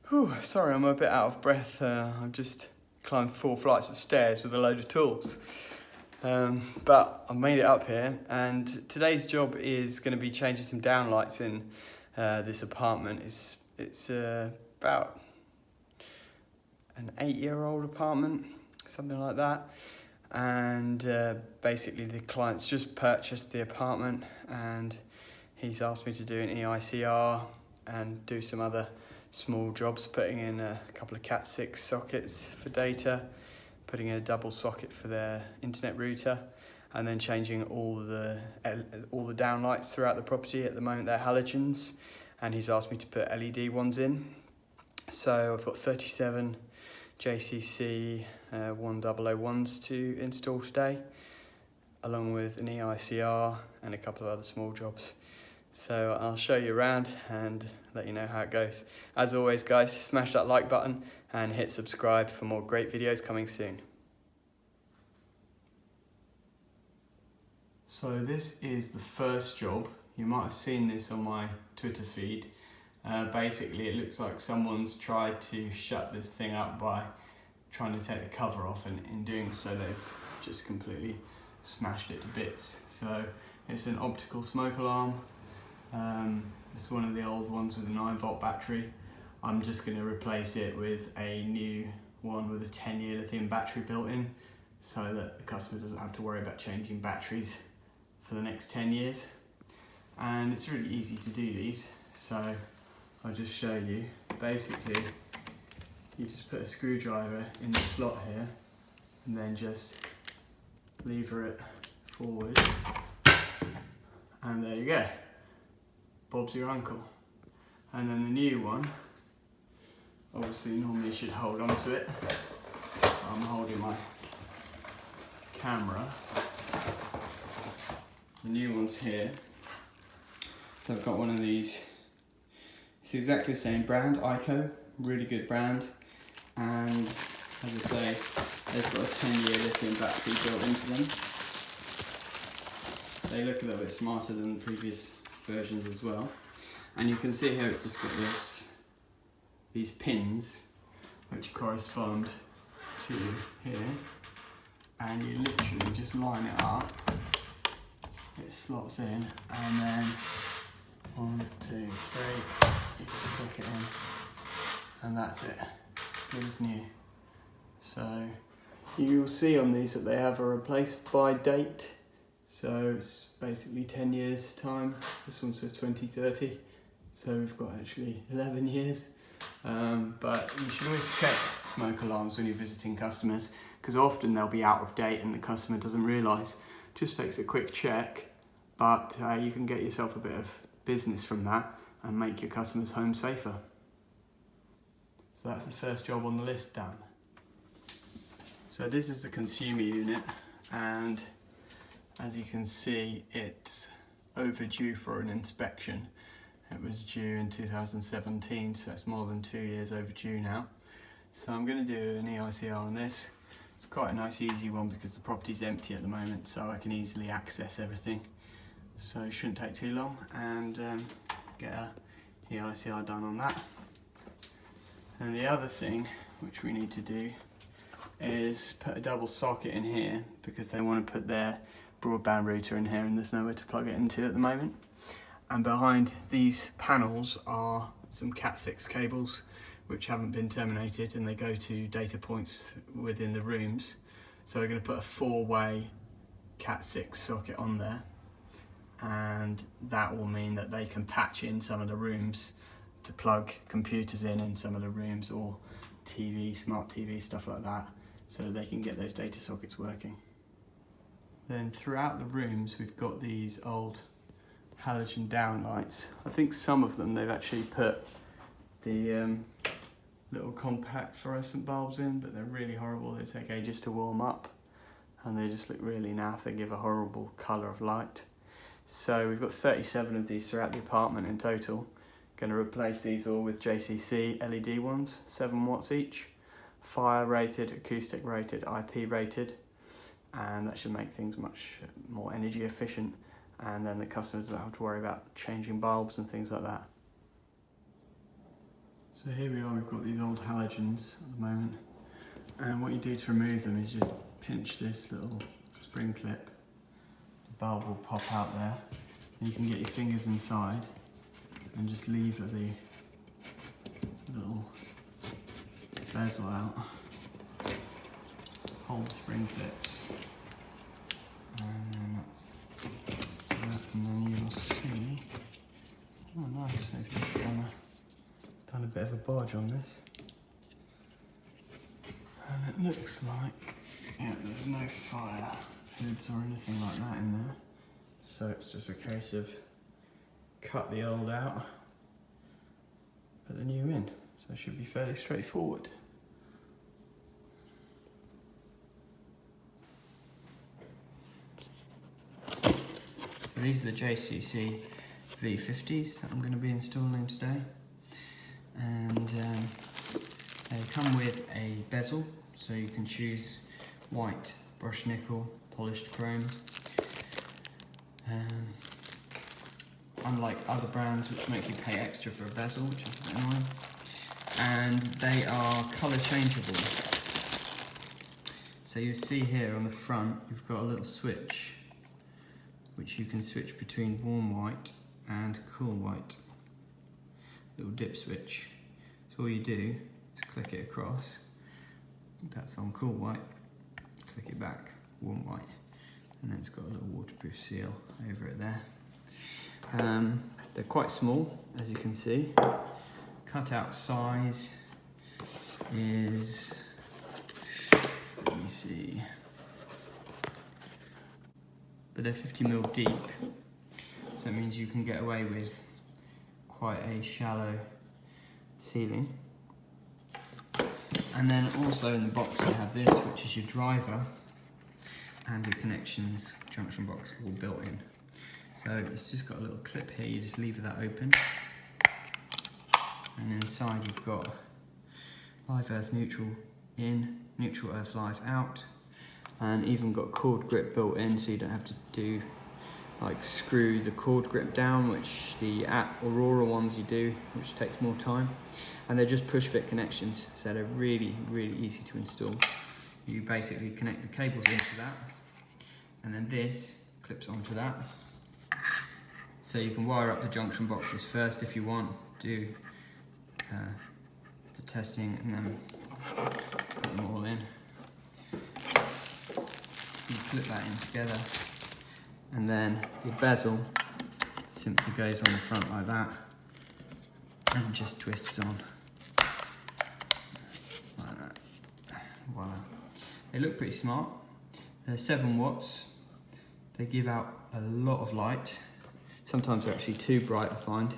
Whew, sorry, I'm a bit out of breath. I've just climbed 4 flights of stairs with a load of tools. But I've made it up here, and today's job is going to be changing some downlights in this apartment. It's about an 8-year-old apartment, something like that. And basically the client's just purchased the apartment and he's asked me to do an EICR and do some other small jobs, putting in a couple of CAT6 sockets for data, putting in a double socket for their internet router, and then changing all the downlights throughout the property. At the moment they're halogens, and he's asked me to put LED ones in. So I've got 37 JCC 1001s to install today, along with an EICR and a couple of other small jobs. So I'll show you around and let you know how it goes. As always guys, smash that like button and hit subscribe for more great videos coming soon. So this is the first job. You might have seen this on my Twitter feed. Basically it looks like someone's tried to shut this thing up by trying to take the cover off, and in doing so they've just completely smashed it to bits. So it's an optical smoke alarm. It's one of the old ones with a 9-volt battery. I'm just going to replace it with a new one with a 10-year lithium battery built in, so that the customer doesn't have to worry about changing batteries for the next 10 years. And it's really easy to do these, so I'll just show you. Basically, you just put a screwdriver in the slot here and then just lever it forward, and there you go. Bob's your uncle. And then the new one, obviously normally you should hold on to it. I'm holding my camera. The new one's here. So I've got one of these. It's exactly the same brand, EICR, really good brand. And as I say, they've got a 10-year lithium battery built into them. They look a little bit smarter than the previous versions as well. And you can see here it's just got these pins which correspond to here. And you literally just line it up. It slots in, and then 1, 2, 3, you just click it in, and that's it. Good as new. So you'll see on these that they have a replace by date. So it's basically 10 years time. This one says 2030. So we've got actually 11 years. But you should always check smoke alarms when you're visiting customers, because often they'll be out of date and the customer doesn't realise. Just takes a quick check, but you can get yourself a bit of business from that and make your customers' home safer. So that's the first job on the list done. So this is the consumer unit, and as you can see it's overdue for an inspection. It was due in 2017, so it's more than 2 years overdue now. So I'm going to do an EICR on this. It's quite a nice easy one because the property's empty at the moment, so I can easily access everything. So it shouldn't take too long, and get a EICR done on that. And the other thing which we need to do is put a double socket in here, because they want to put their broadband router in here and there's nowhere to plug it into at the moment. And behind these panels are some CAT6 cables which haven't been terminated, and they go to data points within the rooms. So we're going to put a 4-way CAT6 socket on there, and that will mean that they can patch in some of the rooms to plug computers in some of the rooms, or TV, smart TV, stuff like that, so that they can get those data sockets working. Then throughout the rooms we've got these old halogen downlights. I think some of them they've actually put the little compact fluorescent bulbs in, but they're really horrible. They take ages to warm up and they just look really naff. They give a horrible colour of light. So we've got 37 of these throughout the apartment in total. Going to replace these all with JCC LED ones, 7 watts each, fire rated, acoustic rated, IP rated, and that should make things much more energy efficient, and then the customers don't have to worry about changing bulbs and things like that. So here we are, we've got these old halogens at the moment, and what you do to remove them is just pinch this little spring clip. The bulb will pop out there, and you can get your fingers inside and just lever the little bezel out, hold the spring clips, and then that's that, and then you'll see, oh nice, they've just done a bit of a bodge on this, and it looks like, yeah, there's no fire hoods or anything like that in there, so it's just a case of cut the old out, put the new in, so it should be fairly straightforward. So these are the JCC V50s that I'm going to be installing today. And they come with a bezel, so you can choose white, brushed nickel, polished chrome. Unlike other brands which make you pay extra for a bezel, which is a bit annoying. And they are colour changeable. So you see here on the front, you've got a little switch, which you can switch between warm white and cool white. Little dip switch. So all you do is click it across, that's on cool white, click it back, warm white, and then it's got a little waterproof seal over it there. They're quite small, as you can see. Cutout size is, let me see, but they're 50mm deep, so it means you can get away with quite a shallow sealing. And then also in the box you have this, which is your driver and your connections junction box all built in. So it's just got a little clip here, you just lever that open, and inside you've got live earth neutral in, neutral earth live out, and even got cord grip built in, so you don't have to do like screw the cord grip down, which the Aurora ones you do, which takes more time. And they're just push fit connections, so they're really, really easy to install. You basically connect the cables into that, and then this clips onto that. So you can wire up the junction boxes first if you want, do the testing, and then put them all in. You clip that in together, and then your bezel simply goes on the front like that and just twists on like that. Voila. They look pretty smart. They're 7 watts. They give out a lot of light. Sometimes they're actually too bright, I find.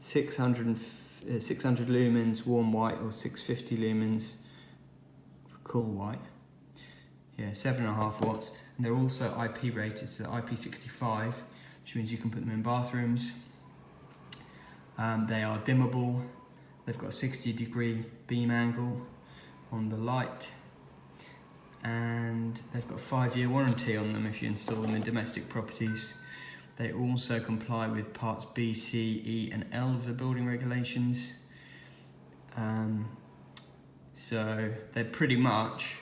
600 lumens warm white, or 650 lumens for cool white. Yeah, 7.5 watts. And they're also IP rated, so IP65, which means you can put them in bathrooms. They are dimmable. They've got a 60-degree beam angle on the light, and they've got a 5-year warranty on them if you install them in domestic properties. They also comply with parts B, C, E and L of the building regulations. So they're pretty much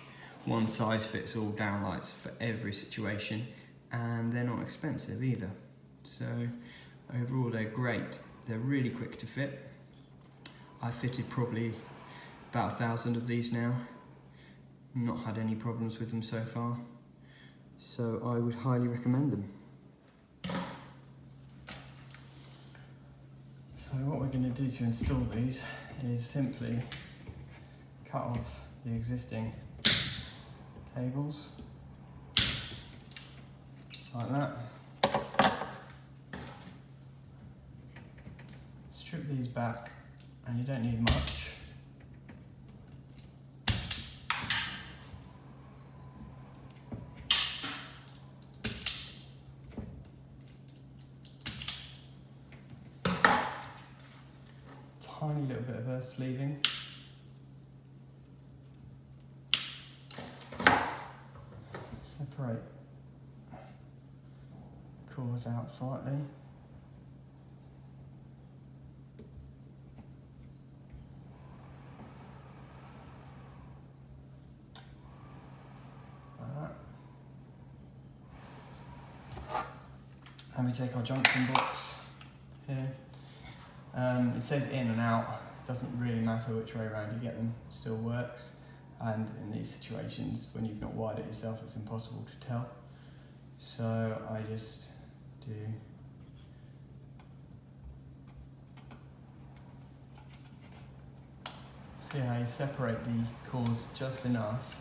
one size fits all downlights for every situation, and they're not expensive either. So overall they're great. They're really quick to fit. I fitted probably about 1,000 of these now. Not had any problems with them so far. So I would highly recommend them. So what we're going to do to install these is simply cut off the existing cables like that. Strip these back, and you don't need much. Tiny little bit of earth sleeving. Separate cords out slightly. And we take our junction box here. It says in and out, doesn't really matter which way around you get them, still works. And in these situations, when you've not wired it yourself, it's impossible to tell. So I just do see how you separate the cores just enough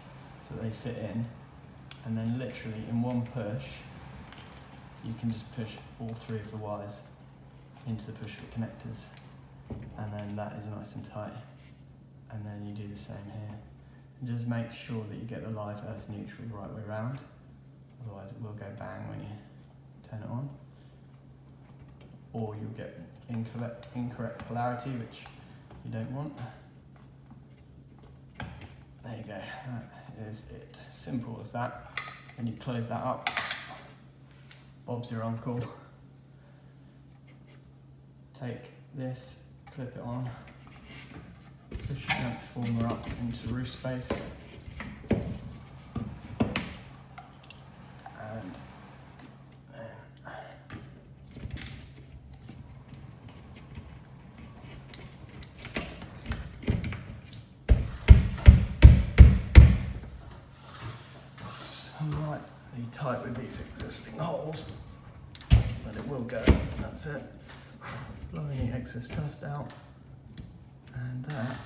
so they fit in, and then literally in one push you can just push all 3 of the wires into the push fit connectors, and then that is nice and tight. And then you do the same here, and just make sure that you get the live earth neutral the right way around, otherwise it will go bang when you turn it on, or you'll get incorrect polarity, which you don't want. There you go, that is it. Simple as that. Then you close that up. Bob's your uncle. Take this, clip it on, push the transformer up into the roof space, and then slightly tight with these existing holes, but it will go. That's it. Blow any excess dust out, and that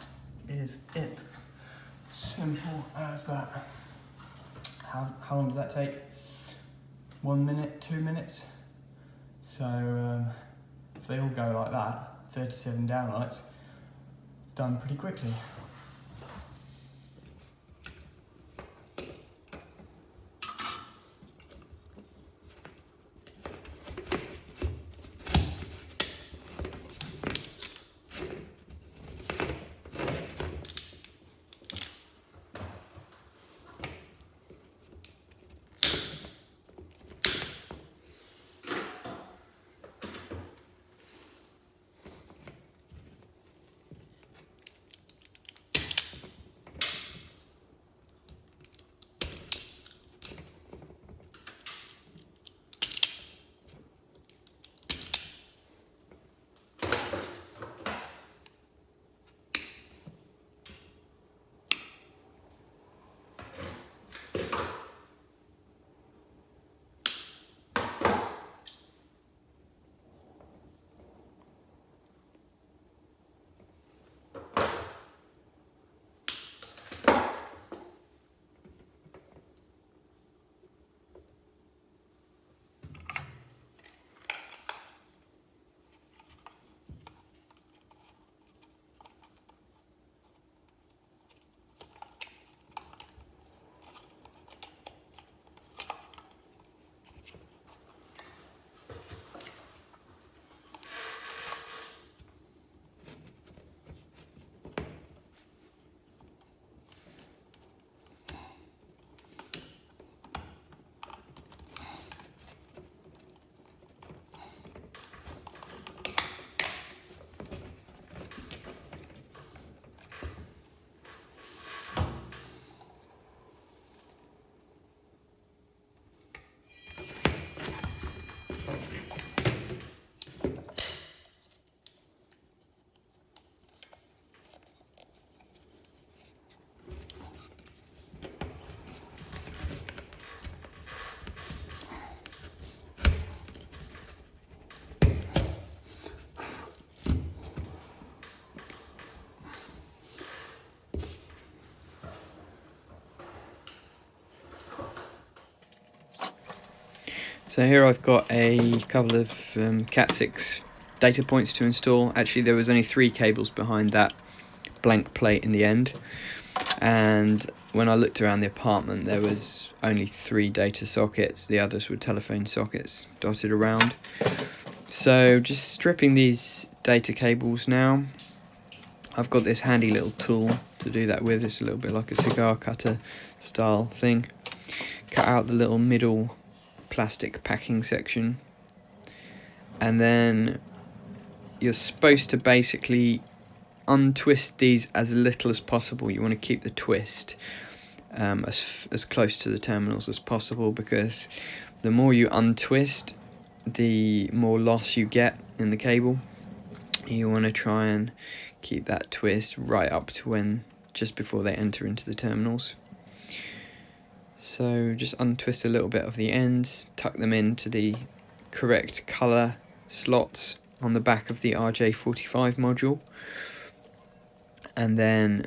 is it. Simple as that. How long does that take? 1 minute, 2 minutes? So if they all go like that, 37 downlights, it's done pretty quickly. So here I've got a couple of CAT6 data points to install. Actually there was only 3 cables behind that blank plate in the end, and when I looked around the apartment there was only 3 data sockets. The others were telephone sockets dotted around. So just stripping these data cables now. I've got this handy little tool to do that with. It's a little bit like a cigar cutter style thing. Cut out the little middle plastic packing section, and then you're supposed to basically untwist these as little as possible. You want to keep the twist as close to the terminals as possible, because the more you untwist, the more loss you get in the cable. You want to try and keep that twist right up to when just before they enter into the terminals. So just untwist a little bit of the ends, tuck them into the correct colour slots on the back of the RJ45 module, and then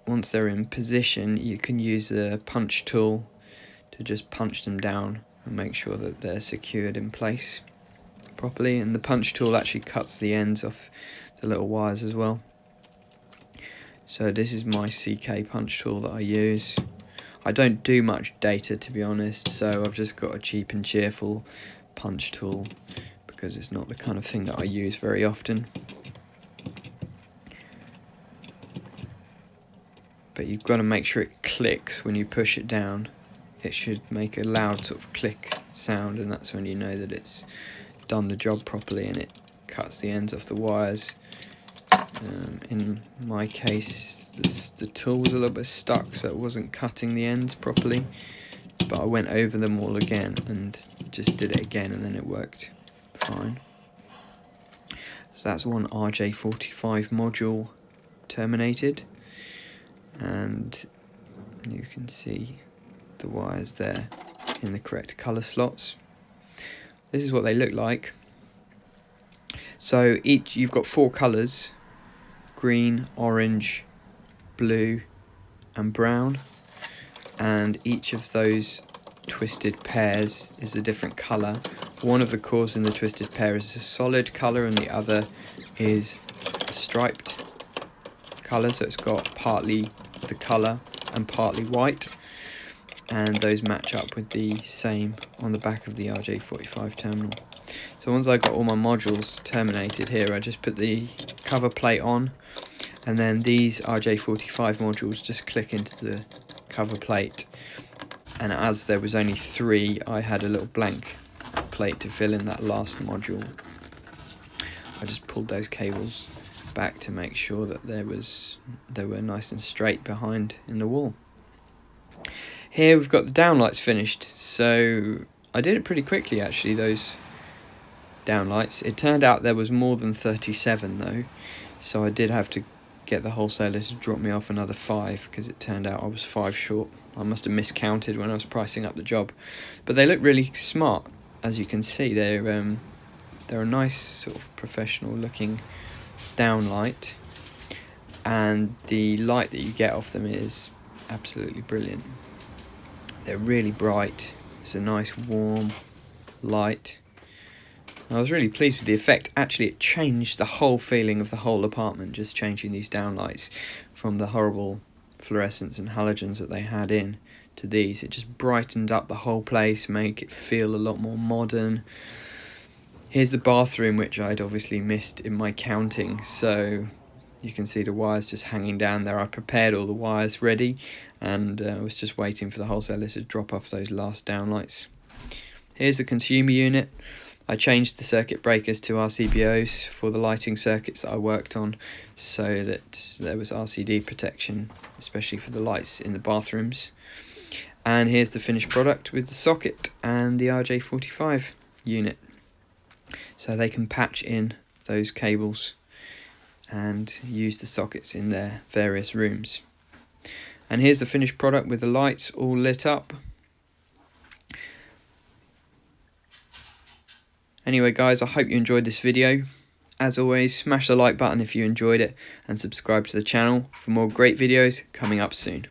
once they're in position you can use a punch tool to just punch them down and make sure that they're secured in place properly, and the punch tool actually cuts the ends off the little wires as well. So this is my CK punch tool that I use. I don't do much data, to be honest, so I've just got a cheap and cheerful punch tool because it's not the kind of thing that I use very often. But you've got to make sure it clicks when you push it down. It should make a loud sort of click sound, and that's when you know that it's done the job properly and it cuts the ends off the wires. In my case, the tool was a little bit stuck, so it wasn't cutting the ends properly, but I went over them all again and just did it again, and then it worked fine. So that's one RJ45 module terminated, and you can see the wires there in the correct colour slots. This is what they look like. So you've got 4 colours: green, orange, blue and brown, and each of those twisted pairs is a different colour. One of the cores in the twisted pair is a solid colour and the other is a striped colour, so it's got partly the colour and partly white, and those match up with the same on the back of the RJ45 terminal. So once I got all my modules terminated here, I just put the cover plate on, and then these RJ45 modules just click into the cover plate, and as there was only 3, I had a little blank plate to fill in that last module. I just pulled those cables back to make sure that they were nice and straight behind in the wall. Here we've got the downlights finished, so I did it pretty quickly actually, those downlights. It turned out there was more than 37 though, so I did have to get the wholesaler to drop me off another 5 because it turned out I was 5 short. I must have miscounted when I was pricing up the job, but they look really smart. As you can see, they're a nice sort of professional looking downlight, and the light that you get off them is absolutely brilliant. They're really bright. It's a nice warm light. I was really pleased with the effect. Actually, it changed the whole feeling of the whole apartment, just changing these downlights from the horrible fluorescents and halogens that they had in to these. It just brightened up the whole place, make it feel a lot more modern. Here's the bathroom, which I'd obviously missed in my counting, so you can see the wires just hanging down there. I prepared all the wires ready, and I was just waiting for the wholesaler to drop off those last downlights. Here's the consumer unit. I changed the circuit breakers to RCBOs for the lighting circuits that I worked on, so that there was RCD protection, especially for the lights in the bathrooms. And here's the finished product with the socket and the RJ45 unit, so they can patch in those cables and use the sockets in their various rooms. And here's the finished product with the lights all lit up. Anyway guys, I hope you enjoyed this video. As always, smash the like button if you enjoyed it, and subscribe to the channel for more great videos coming up soon.